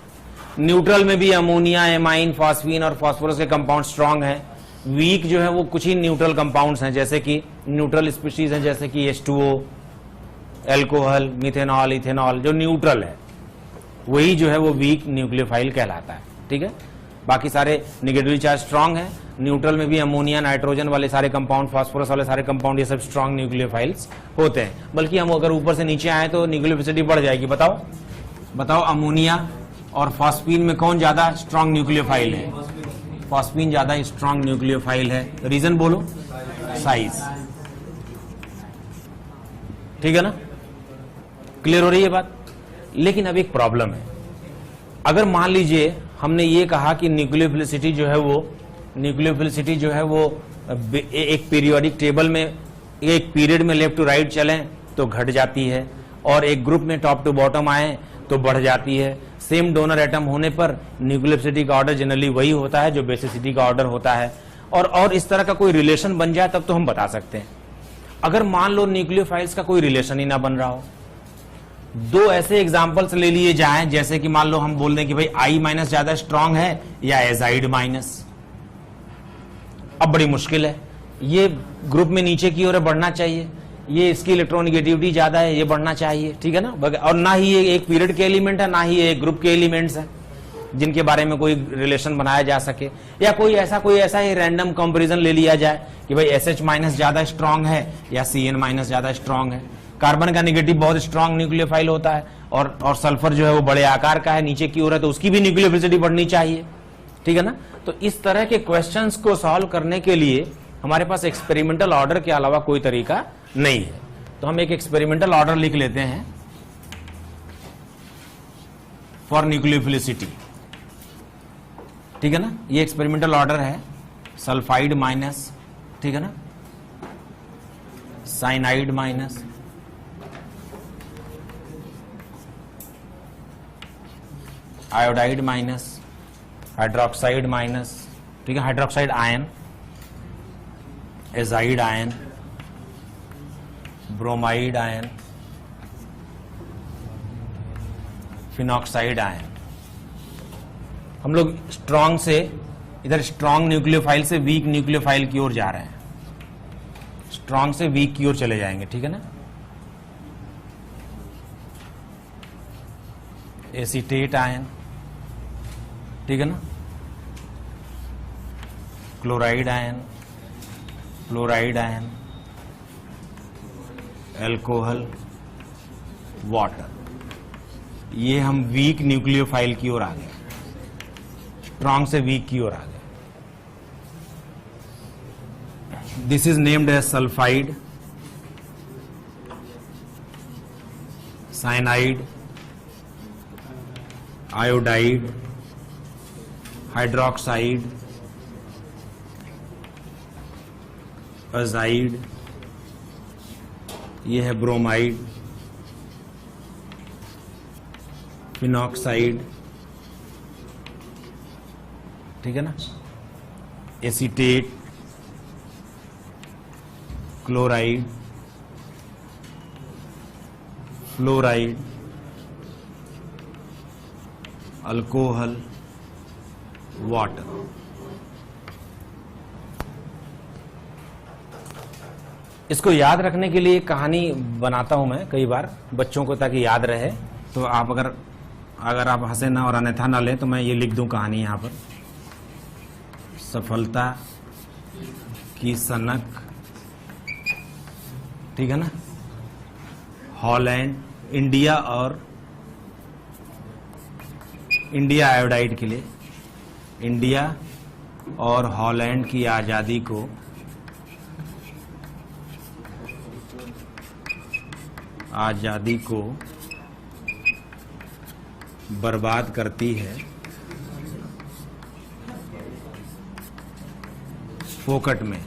न्यूट्रल में भी अमोनिया, एमाइन, फॉस्फीन और फास्फोरस के कंपाउंड स्ट्रांग हैं। वीक जो है वो कुछ ही न्यूट्रल कंपाउंड्स हैं, जैसे कि न्यूट्रल स्पीशीज हैं, जैसे कि H2O, एल्कोहल, मिथेनॉल, इथेनॉल, जो न्यूट्रल है वही जो है वो वीक न्यूक्लियोफाइल कहलाता है। ठीक है, बाकी सारे निगेटिवली चार्ज स्ट्रांग है। न्यूट्रल में भी अमोनिया, नाइट्रोजन वाले सारे कंपाउंड, फास्फोरस वाले सारे कंपाउंड, ये सब स्ट्रांग न्यूक्लियोफाइल्स होते हैं। बल्कि हम अगर ऊपर से नीचे आए तो न्यूक्लियोफिलिसिटी बढ़ जाएगी। बताओ अमोनिया और फॉस्फीन में कौन ज्यादा स्ट्रांग न्यूक्लियोफाइल है? फॉस्फीन ज्यादा स्ट्रांग न्यूक्लियोफाइल है। रीजन बोलो? साइज। ठीक है ना? क्लियर हो रही है बात? लेकिन अब एक प्रॉब्लम है। अगर मान लीजिए हमने ये कहा कि न्यूक्लियोफिलिसिटी जो है वो एक पीरियोडिक टेबल में एक पीरियड में लेफ्ट टू राइट चलें तो घट जाती है, और एक ग्रुप में टॉप टू बॉटम आए तो बढ़ जाती है। सेम डोनर एटम होने पर न्यूक्लियोफिलिसिटी का ऑर्डर जनरली वही होता है जो बेसिसिटी का ऑर्डर होता है। और इस तरह का कोई रिलेशन बन जाए तब तो हम बता सकते हैं। अगर मान लो न्यूक्लियोफाइल्स का कोई रिलेशन ही ना बन रहा हो, दो ऐसे एग्जांपल्स ले लिए जाएं, जैसे कि मान लो हम बोल दें कि भाई I माइनस ज्यादा स्ट्रांग है या एजाइड माइनस। अब बड़ी मुश्किल है, ये ग्रुप में नीचे की ओर बढ़ना चाहिए, ये इसकी इलेक्ट्रोनिगेटिविटी ज्यादा है, ये बढ़ना चाहिए। ठीक है ना? और ना ही ये एक पीरियड के एलिमेंट है, ना ही ये एक ग्रुप के एलिमेंट्स हैं जिनके बारे में कोई रिलेशन बनाया जा सके। या कोई ऐसा ही रैंडम कंपैरिजन ले लिया जाए कि भाई SH माइनस ज्यादा स्ट्रांग है या CN माइनस ज्यादा स्ट्रांग है। कार्बन का निगेटिव बहुत स्ट्रांग न्यूक्लियोफाइल होता है, और सल्फर जो है वो बड़े आकार का है, नीचे की ओर है, तो उसकी भी न्यूक्लियोफिलिसिटी बढ़नी चाहिए। ठीक है ना? तो इस तरह के क्वेश्चंस को सॉल्व करने के लिए हमारे पास एक्सपेरिमेंटल ऑर्डर के अलावा कोई तरीका नहीं है। तो हम एक एक्सपेरिमेंटल ऑर्डर लिख लेते हैं फॉर न्यूक्लियोफिलिसिटी। ठीक है ना? ये एक्सपेरिमेंटल ऑर्डर है सल्फाइड माइनस, ठीक है ना, cyanide minus, iodide minus, hydroxide minus, ठीक है, hydroxide ion, azide ion, bromide ion, phenoxide ion. हम लोग स्ट्रांग से इधर स्ट्रांग न्यूक्लियोफाइल से वीक न्यूक्लियोफाइल की ओर जा रहे हैं। स्ट्रांग से वीक की ओर चले जाएंगे, ठीक है ना। एसीटेट आयन, ठीक है ना, chloride ion, fluoride ion, alcohol, water, ये हम वीक न्यूक्लियोफाइल की ओर आ गए, स्ट्रांग से वीक की ओर आ गए। This is named as sulphide, cyanide, iodide, hydroxide, azide, ये है ब्रोमाइड, फिनॉक्साइड, ठीक है ना, acetate, chloride, fluoride, alcohol, water. इसको याद रखने के लिए एक कहानी बनाता हूं मैं कई बार बच्चों को, ताकि याद रहे। तो आप अगर आप हंसे ना और अन्यथा ना लें तो मैं ये लिख दूं कहानी यहां पर। सफलता की सनक, ठीक है ना, हॉलैंड, इंडिया और इंडिया आयोडाइड के लिए, इंडिया और हॉलैंड की आजादी को बर्बाद करती है फोकट में।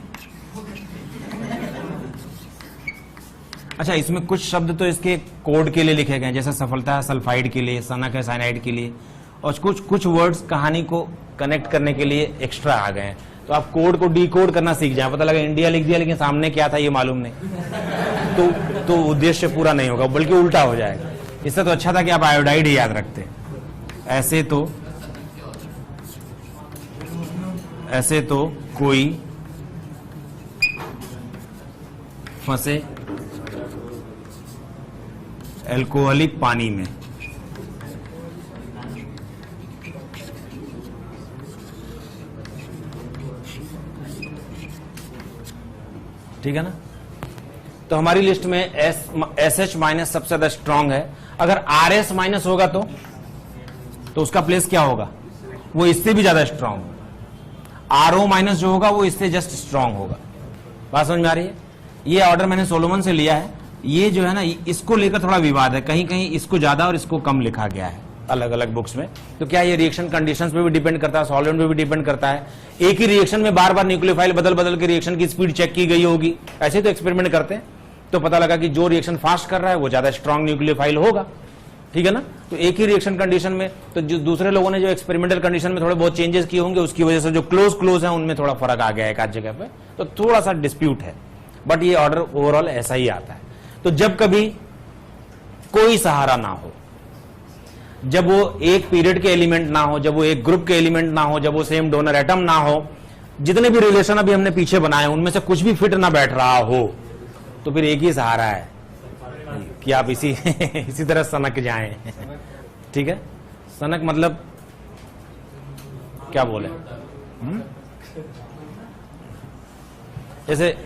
अच्छा, इसमें कुछ शब्द तो इसके कोड के लिए लिखे गए, जैसे सफलता है सल्फाइड के लिए, सनक है साइनाइड के लिए, और कुछ वर्ड्स कहानी को कनेक्ट करने के लिए एक्स्ट्रा आ गए हैं। तो आप कोड को डिकोड करना सीख जाए। पता लगा इंडिया लिख दिया लेकिन सामने क्या था ये मालूम नहीं, तो उद्देश्य पूरा नहीं होगा, बल्कि उल्टा हो जाएगा। इससे तो अच्छा था कि आप आयोडाइड ही याद रखते। ऐसे तो कोई फंसे एल्कोहलिक पानी में, ठीक है ना। तो हमारी लिस्ट में SH माइनस सबसे ज्यादा स्ट्रांग है। अगर RS माइनस होगा तो उसका प्लेस क्या होगा, वो इससे भी ज्यादा स्ट्रांग होगा। RO माइनस जो होगा वो इससे जस्ट स्ट्रांग होगा। बात समझ में आ रही है। ये ऑर्डर मैंने सोलोमन से लिया है। ये जो है ना, इसको लेकर थोड़ा विवाद है, कहीं कहीं इसको ज्यादा और इसको कम लिखा गया है अलग अलग बुक्स में। तो क्या ये रिएक्शन कंडीशंस पे भी डिपेंड करता है, सॉल्वेंट पे भी डिपेंड करता है। एक ही रिएक्शन में बार बार न्यूक्लियोफाइल बदल बदल के रिएक्शन की स्पीड चेक की गई होगी, ऐसे तो एक्सपेरिमेंट करते हैं। तो पता लगा कि जो रिएक्शन फास्ट कर रहा है वो ज्यादा स्ट्रांग न्यूक्लियोफाइल होगा, ठीक है ना। तो एक ही रिएक्शन कंडीशन में, तो जो दूसरे लोगों ने जो एक्सपेरिमेंटल कंडीशन में थोड़े बहुत चेंजेस किए होंगे, उसकी वजह से जो क्लोज है उनमें थोड़ा फर्क आ गया है एक आध जगह पे, तो थोड़ा सा डिस्प्यूट है। बट ये ऑर्डर ओवरऑल ऐसा ही आता है। तो जब कभी कोई सहारा ना हो, जब वो एक पीरियड के एलिमेंट ना हो, जब वो एक ग्रुप के एलिमेंट ना हो, जब वो सेम डोनर एटम ना हो, जितने भी रिलेशन अभी हमने पीछे बनाए उनमें से कुछ भी फिट ना बैठ रहा हो, तो फिर एक ही सहारा है कि आप इसी तरह सनक जाएं। ठीक है, सनक मतलब क्या बोले, जैसे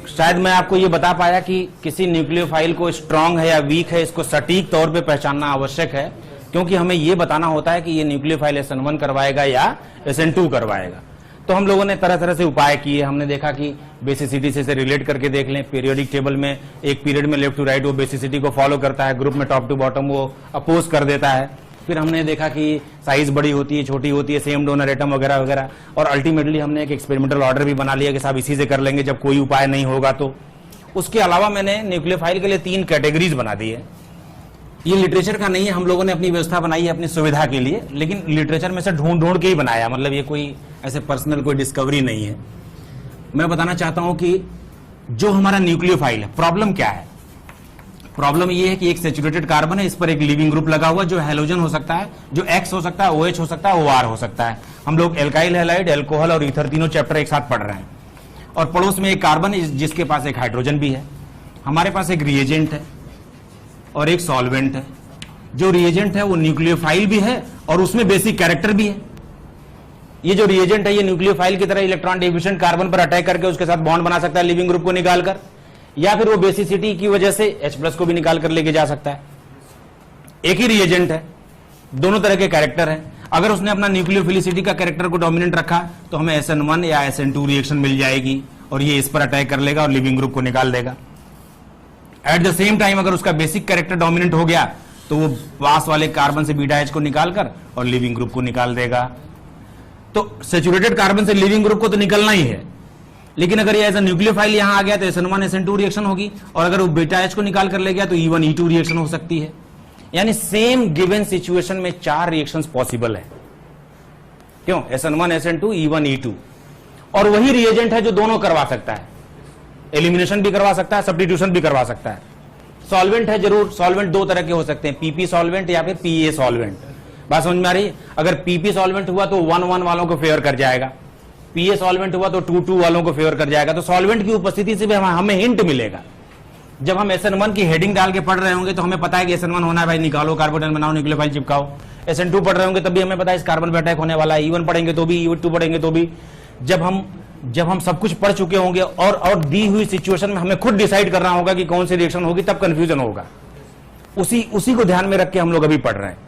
शायद मैं आपको ये बता पाया कि किसी न्यूक्लियोफाइल को स्ट्रांग है या वीक है, इसको सटीक तौर पे पहचानना आवश्यक है, क्योंकि हमें ये बताना होता है कि ये न्यूक्लियोफाइल SN1 करवाएगा या SN2 करवाएगा। तो हम लोगों ने तरह तरह से उपाय किए। हमने देखा कि बेसिसिटी से रिलेट करके देख लें। पीरियोडिक टेबल में एक पीरियड में लेफ्ट टू राइट वो बेसिसिटी को फॉलो करता है, ग्रुप में टॉप टू बॉटम वो अपोज कर देता है। फिर हमने देखा कि साइज बड़ी होती है, छोटी होती है, सेम डोनर एटम वगैरह वगैरह, और अल्टीमेटली हमने एक एक्सपेरिमेंटल ऑर्डर भी बना लिया कि साहब इसी से कर लेंगे जब कोई उपाय नहीं होगा तो। उसके अलावा मैंने न्यूक्लियोफाइल के लिए 3 कैटेगरीज बना दी है। ये लिटरेचर का नहीं है, हम लोगों ने अपनी व्यवस्था बनाई है अपनी सुविधा के लिए, लेकिन लिटरेचर में से ढूंढ के ही बनाया, मतलब ये कोई ऐसे पर्सनल कोई डिस्कवरी नहीं है। मैं बताना चाहता हूं कि जो हमारा न्यूक्लियोफाइल है, प्रॉब्लम क्या है। प्रॉब्लम ये है कि एक सैचुरेटेड कार्बन है, इस पर एक लिविंग ग्रुप लगा हुआ जो हैलोजन हो सकता है, जो X हो सकता है, OH हो सकता है, OR हो सकता है। हम लोग एल्काइल हैलाइड, एल्कोहल और ईथर तीनों चैप्टर एक साथ पढ़ रहे हैं। और पड़ोस में एक कार्बन है जिसके पास एक हाइड्रोजन भी है। हमारे पास एक रिएजेंट है और एक सॉल्वेंट है। जो रिएजेंट है वो न्यूक्लियोफाइल भी है और उसमें बेसिक कैरेक्टर भी है। ये जो रिएजेंट है ये न्यूक्लियोफाइल की तरह इलेक्ट्रॉन डिफिशिएंट कार्बन पर अटैक करके उसके साथ बॉन्ड बना सकता है लिविंग ग्रुप को निकालकर, या फिर वो बेसिसिटी की वजह से H+ को भी निकाल कर लेके जा सकता है। एक ही रिएजेंट है, दोनों तरह के कैरेक्टर हैं। अगर उसने अपना न्यूक्लियोफिलिसिटी का कैरेक्टर को डोमिनेंट रखा तो हमें SN1 या SN2 रिएक्शन मिल जाएगी और ये इस पर अटैक कर लेगा और लिविंग ग्रुप को निकाल देगा। एट द सेम टाइम अगर उसका बेसिक कैरेक्टर डोमिनेंट हो गया तो वो पास वाले कार्बन से बीटा H को निकालकर और लिविंग ग्रुप को निकाल देगा। तो सैचुरेटेड कार्बन से लिविंग ग्रुप को तो निकलना ही है, लेकिन अगर ये एज अ न्यूक्लियोफाइल यहां आ गया तो SN1 SN2 रिएक्शन होगी, और अगर वो बीटा H को निकाल कर ले गया तो E1 E2 रिएक्शन हो सकती है। यानी सेम गिवन सिचुएशन में 4 रिएक्शंस पॉसिबल है। क्यों? SN1 SN2 E1 E2, और वही रिएजेंट है जो दोनों करवा सकता है, एलिमिनेशन भी करवा सकता है, सब्स्टिट्यूशन भी करवा सकता है। सॉल्वेंट है जरूर, सॉल्वेंट दो तरह के हो सकते हैं, PP सॉल्वेंट या फिर PA सॉल्वेंट। बात समझ में आ रही है? अगर PP सॉल्वेंट हुआ तो 1-1 वालों को फेवर कर जाएगा, PA सॉल्वेंट हुआ तो 2-2 वालों को फेवर कर जाएगा। तो सॉल्वेंट की उपस्थिति से भी हमें हिंट मिलेगा। जब हम SN1 की हेडिंग डाल के पढ़ रहे होंगे तो हमें पता है कि SN1 होना है, भाई निकालो, कार्बोनेट बनाओ, न्यूक्लियोफाइल चिपकाओ। SN2 पढ़ रहे होंगे तब भी हमें पता है इस कार्बन पर अटैक होने वाला है। E1 पढ़ेंगे तो भी, E2 पढ़ेंगे तो भी। जब हम सब कुछ पढ़ चुके होंगे और दी हुई सिचुएशन में हमें खुद डिसाइड करना होगा कि कौन सी रिएक्शन होगी, तब कंफ्यूजन होगा। उसी को ध्यान में रख के हम लोग अभी पढ़ रहे हैं।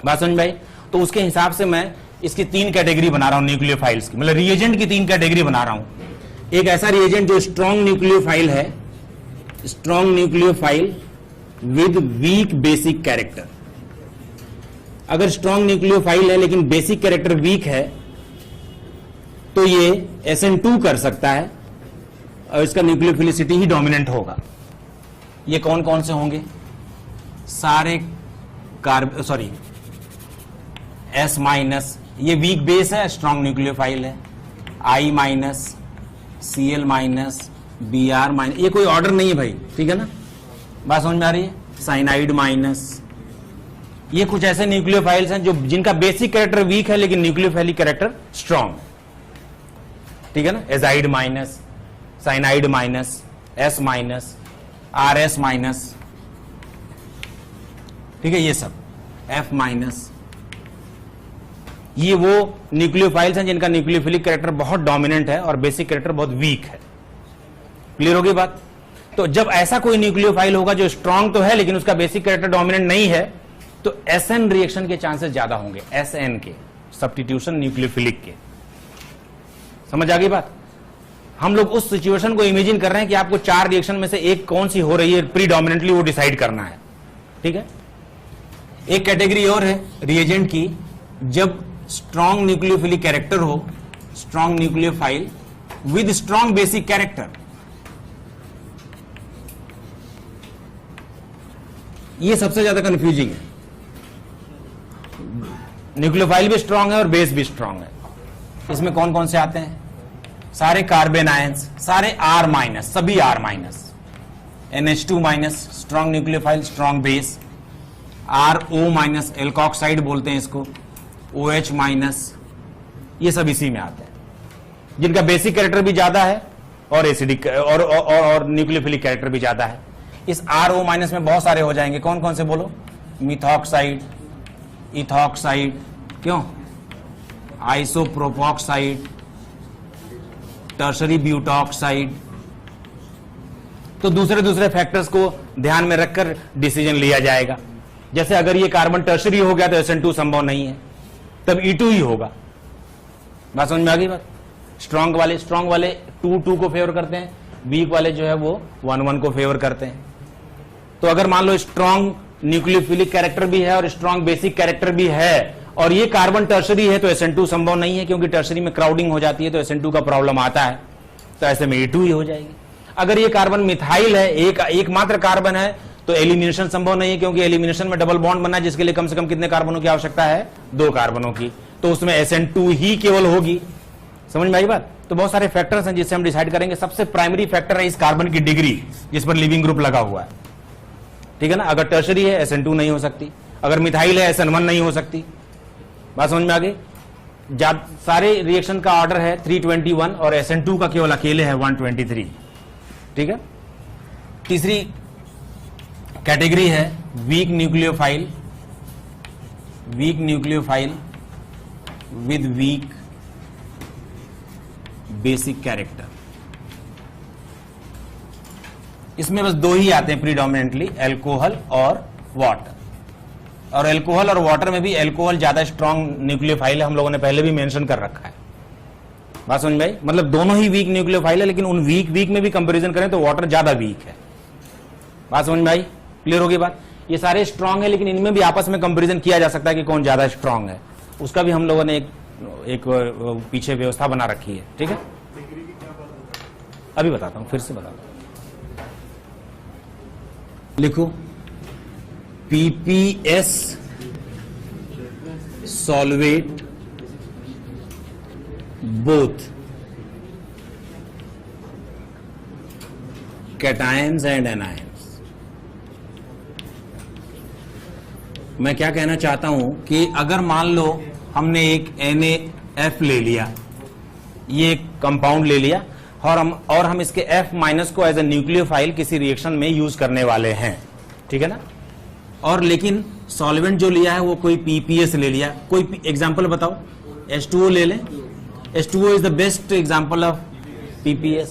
बात समझ भाई? तो उसके हिसाब से मैं इसकी 3 कैटेगरी बना रहा हूं न्यूक्लियोफाइल्स की, मतलब रिएजेंट की 3 कैटेगरी बना रहा हूं। एक ऐसा रिएजेंट जो स्ट्रॉन्ग न्यूक्लियोफाइल है, strong nucleophile with weak basic character. अगर स्ट्रॉन्ग न्यूक्लियोफाइल है लेकिन बेसिक कैरेक्टर वीक है तो ये SN2 कर सकता है और इसका न्यूक्लियोफिलिसिटी ही डोमिनेंट होगा। ये कौन कौन से होंगे? सारे S-, ये वीक बेस है, स्ट्रॉन्ग न्यूक्लियोफाइल है। I-, Cl-, Br-, ये कोई ऑर्डर नहीं है भाई, ठीक है ना? बात समझ में आ रही है? साइनाइड माइनस, ये कुछ ऐसे न्यूक्लियोफाइल्स हैं जो जिनका बेसिक कैरेक्टर वीक है लेकिन न्यूक्लियोफाइलिक कैरेक्टर स्ट्रॉन्ग, ठीक है ना? Azide minus, cyanide minus, S-, RS-, ठीक है, ये सब F-, ये वो न्यूक्लियोफाइल्स हैं जिनका न्यूक्लियोफिलिक कैरेक्टर बहुत डोमिनेंट है और बेसिक कैरेक्टर बहुत वीक है। क्लियर होगी बात? तो जब ऐसा कोई न्यूक्लियोफाइल होगा जो स्ट्रॉन्ग तो है लेकिन उसका बेसिक कैरेक्टर डोमिनेंट नहीं है, तो SN रिएक्शन के चांसेस ज्यादा होंगे, SN के, सब्स्टिट्यूशन न्यूक्लियोफिलिक के। समझ आ गई बात? हम लोग उस सिचुएशन को इमेजिन कर रहे हैं कि आपको 4 रिएक्शन में से एक कौन सी हो रही है प्रीडोमिनेंटली, वो डिसाइड करना है, ठीक है? एक कैटेगरी और है रिएजेंट की, जब स्ट्रॉन्ग न्यूक्लियोफिलिक कैरेक्टर हो, strong nucleophile with strong basic character. ये सबसे ज्यादा कंफ्यूजिंग है। न्यूक्लियोफाइल भी स्ट्रॉन्ग है और बेस भी स्ट्रॉन्ग है। इसमें कौन कौन से आते हैं? सारे कार्बन आयंस, सारे R-, सभी R-, NH2- strong nucleophile, strong base. RO-, alkoxide बोलते हैं इसको, OH-, ये सब इसी में आते हैं, जिनका बेसिक कैरेक्टर भी ज्यादा है और एसिडिक और न्यूक्लियोफिलिक कैरेक्टर भी ज्यादा है। इस RO- में बहुत सारे हो जाएंगे। कौन कौन से बोलो? मिथॉक्साइड, इथॉक्साइड, क्यों, आइसोप्रोपॉक्साइड, टर्शरी ब्यूटॉक्साइड। तो दूसरे फैक्टर्स को ध्यान में रखकर डिसीजन लिया जाएगा। जैसे अगर ये कार्बन टर्शरी हो गया तो SN2 संभव नहीं है, तब E2 ही होगा। बात समझ में आ गई बात? स्ट्रॉन्ग वाले 2-2 को फेवर करते हैं, वीक वाले जो है वो 1-1 को फेवर करते हैं। तो अगर मान लो स्ट्रॉन्ग न्यूक्लियोफिलिक कैरेक्टर भी है और स्ट्रॉन्ग बेसिक कैरेक्टर भी है और ये कार्बन टर्शरी है, तो SN2 संभव नहीं है, क्योंकि टर्शरी में क्राउडिंग हो जाती है तो SN2 का प्रॉब्लम आता है, तो ऐसे में E2 ही हो जाएगी। अगर ये कार्बन मिथाइल है, एकमात्र कार्बन है, तो एलिमिनेशन संभव नहीं है, क्योंकि एलिमिनेशन में डबल बॉन्ड बनना है, जिसके लिए कम से कम कितने कार्बनों की आवश्यकता है? 2 कार्बनों की, तो उसमें SN2 ही केवल होगी। समझ में आई बात? तो बहुत सारे फैक्टर्स हैं जिससे हम डिसाइड करेंगे। सबसे प्राइमरी फैक्टर है इस कार्बन की डिग्री जिस पर लिविंग ग्रुप लगा हुआ है, ठीक है ना? अगर टर्शरी है SN2 नहीं हो सकती, अगर मिथाइल है SN1 नहीं हो सकती। बात समझ में आ गई? सारे रिएक्शन का ऑर्डर है 321 और SN2 का केवल अकेले है 123। ठीक है। तीसरी कैटेगरी है weak nucleophile with weak basic character. इसमें बस दो ही आते हैं प्रीडोमिनेंटली, अल्कोहल और वाटर। और अल्कोहल और वाटर में भी अल्कोहल ज्यादा स्ट्रॉन्ग न्यूक्लियोफाइल है, हम लोगों ने पहले भी मेंशन कर रखा है। बात समझ में आई? मतलब दोनों ही वीक न्यूक्लियोफाइल है, लेकिन उन वीक में भी कंपैरिजन करें तो वाटर ज्यादा वीक है। बात समझ में आई? क्लियर होगी बात? ये सारे स्ट्रॉन्ग है, लेकिन इनमें भी आपस में कंपैरिजन किया जा सकता है कि कौन ज्यादा स्ट्रॉन्ग है। उसका भी हम लोगों ने एक पीछे व्यवस्था बना रखी है। ठीक है, अभी बताता हूं, फिर से बताता हूं। लिखो PPS solvate both cations and anions। मैं क्या कहना चाहता हूं कि अगर मान लो हमने एक NaF ले लिया, ये एक कंपाउंड ले लिया और हम इसके F माइनस को एज ए न्यूक्लियोफाइल किसी रिएक्शन में यूज करने वाले हैं। ठीक है ना। और लेकिन सॉल्वेंट जो लिया है वो कोई PPS ले लिया। कोई एग्जांपल बताओ, H2O ले लें। H2O is the best example of PPS।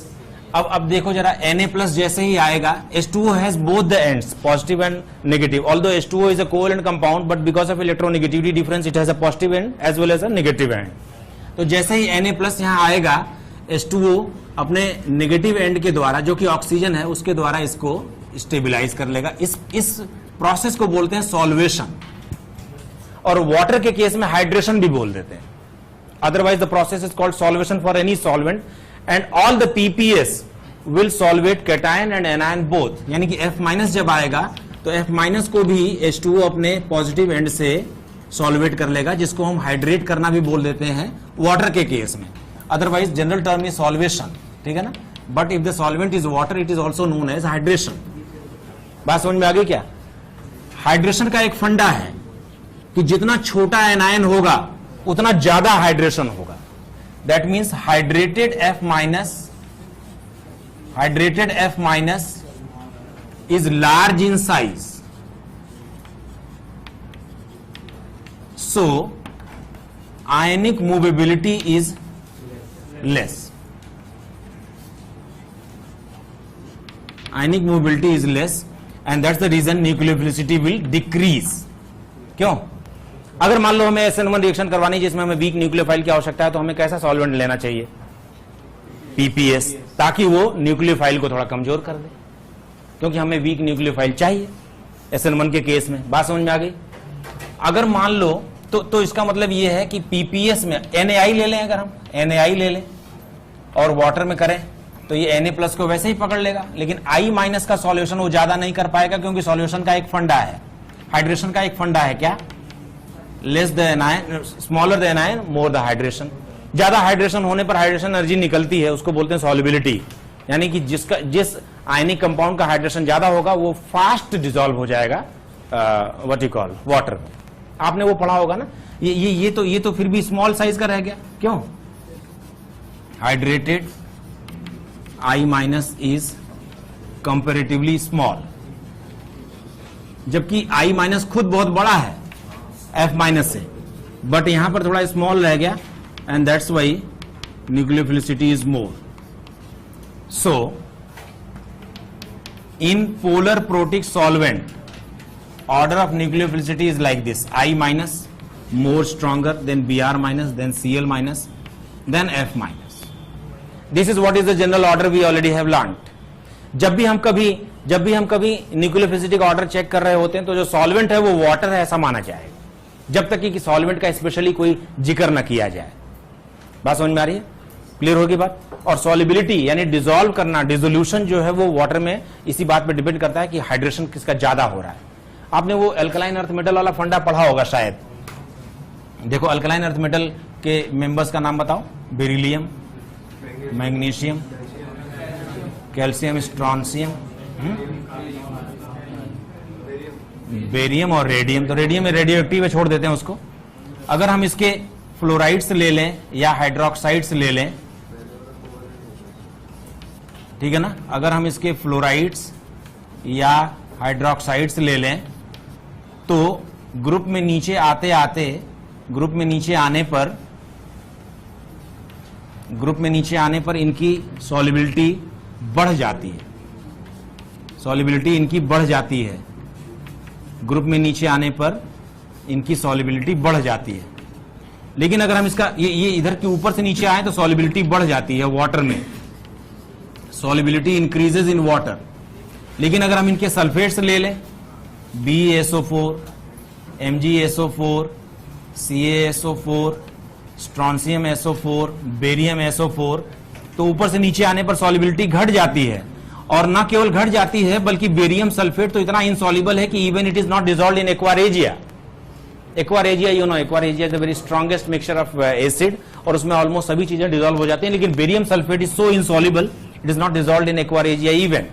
अब देखो जरा, Na+ जैसे ही आएगा, H2O has both the ends, positive end negative. Although H2O is a covalent compound, but because of electronegativity difference it has a positive end as well as a negative end. तो जैसे ही Na+ यहां आएगा, H2O अपने negative and के द्वारा, जो कि oxygen है, उसके द्वारा इसको स्टेबिलाईज कर लेगा। इस प्रोसेस को बोलते हैं सॉल्वेशन, और वाटर के केस में हाइड्रेशन भी बोल देते हैं। Otherwise the process is called solvation for any solvent, and all the PPS will solvate cation and anion both. यानी कि F- जब आएगा तो F- को भी H2O अपने पॉजिटिव एंड से सॉल्वेट कर लेगा, जिसको हम हाइड्रेट करना भी बोल देते हैं वाटर के केस में। Otherwise general term is solvation. ठीक है ना। But if the solvent is water, it is also known as hydration. बात समझ में आ गई क्या? हाइड्रेशन का एक फंडा है कि जितना छोटा एनायन होगा उतना ज्यादा हाइड्रेशन होगा। That means hydrated F- is large in size, so ionic movability is less. Ionic movability is less and that's the reason nucleophilicity will decrease. क्यों? अगर मान लो हमें SN1 रिएक्शन करवानी है जिसमें हमें वीक न्यूक्लियोफाइल की आवश्यकता है, तो हमें कैसा सॉल्वेंट लेना चाहिए? PPS, ताकि वो न्यूक्लियोफाइल को थोड़ा कमजोर कर दे, क्योंकि हमें वीक न्यूक्लियोफाइल चाहिए SN1 के केस में। बात समझ में आ गई? अगर मान लो तो इसका मतलब ये है कि PPS में NaI ले लें, अगर हम NaI ले लें और वाटर में करें तो ये Na+ को वैसे ही पकड़ लेगा, लेकिन I- का सॉल्यूशन वो ज्यादा नहीं कर पाएगा, क्योंकि सॉल्यूशन का एक फंडा है, हाइड्रेशन का एक फंडा है क्या? Less the anion, smaller the anion, more the hydration. ज्यादा हाइड्रेशन होने पर हाइड्रेशन एनर्जी निकलती है, उसको बोलते हैं सॉल्युबिलिटी। यानी कि जिस आयनिक कंपाउंड का हाइड्रेशन ज्यादा होगा वो फास्ट डिसॉल्व हो जाएगा व्हाट यू कॉल वाटर में। आपने वो पढ़ा होगा ना। ये तो फिर भी स्मॉल साइज का रह गया। क्यों? Hydrated I- is comparatively small, जबकि I- खुद बहुत बड़ा है F- से, बट यहां पर थोड़ा स्मॉल रह गया, and that's why nucleophilicity is more. So in polar protic solvent, order of nucleophilicity is like this: I- more stronger, then Br-, then Cl-, then F-. This is what is the general order we already have learned. जब भी हम कभी nucleophilicity का order check कर रहे होते हैं तो जो सॉल्वेंट है वो वाटर है ऐसा माना जाएगा, जब तक कि सॉल्वेंट का स्पेशली कोई जिक्र न किया जाए। बात समझ में आ रही है? क्लियर होगी बात? और सॉल्युबिलिटी यानी डिसॉल्व करना, डिसोल्यूशन जो है वो वाटर में इसी बात पे डिपेंड करता है कि हाइड्रेशन किसका ज्यादा हो रहा है। आपने वो अल्कलाइन अर्थ मेटल वाला फंडा पढ़ा होगा शायद। देखो अल्कलाइन अर्थ मेटल के मेंबर्स का नाम बताओ। Beryllium, magnesium, calcium, strontium, barium और रेडियम। तो रेडियम में रेडियो एक्टिव है, छोड़ देते हैं उसको। अगर हम इसके फ्लोराइड्स ले लें या हाइड्रोक्साइड्स ले लें, ठीक है ना, अगर हम इसके फ्लोराइड्स या हाइड्रोक्साइड्स ले लें तो ग्रुप में नीचे आने पर इनकी सॉल्युबिलिटी बढ़ जाती है, सॉल्युबिलिटी इनकी बढ़ जाती है, ग्रुप में नीचे आने पर इनकी सॉल्युबिलिटी बढ़ जाती है। लेकिन अगर हम इसका ये इधर के ऊपर से नीचे आए तो सॉल्युबिलिटी बढ़ जाती है वाटर में, सॉल्युबिलिटी इंक्रीजेज इन वाटर। लेकिन अगर हम इनके सल्फेट्स ले लें, BaSO4, MgSO4, CaSO4, strontium SO4, barium SO4, तो ऊपर से नीचे आने पर सॉल्युबिलिटी घट जाती है। और न केवल घट जाती है बल्कि बेरियम सल्फेट तो इतना इनसॉल्युबल है कि even it is not dissolved in aqua regia. Aqua regia, you know, aqua regia is the very strongest mixture of acid और उसमें ऑलमोस्ट सभी चीजें डिसॉल्व हो जाती हैं, लेकिन barium sulphate is so insoluble it is not dissolved in aqua regia even.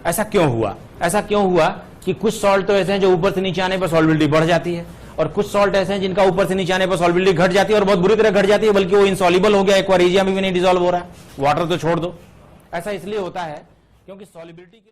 ऐसा क्यों हुआ? ऐसा क्यों हुआ कि कुछ सॉल्ट तो ऐसे हैं जो ऊपर से नीचे आने पर सॉल्युबिलिटी बढ़ जाती है और कुछ सॉल्ट ऐसे हैं जिनका ऊपर से नीचे आने पर सॉल्युबिलिटी घट जाती है और बहुत बुरी तरह घट जाती है, बल्कि वो इनसॉल्युबल हो गया, एक्वारेजिया में भी नहीं डिसॉल्व हो रहा है, वाटर तो छोड़ दो। ऐसा इसलिए होता है क्योंकि सॉल्युबिलिटी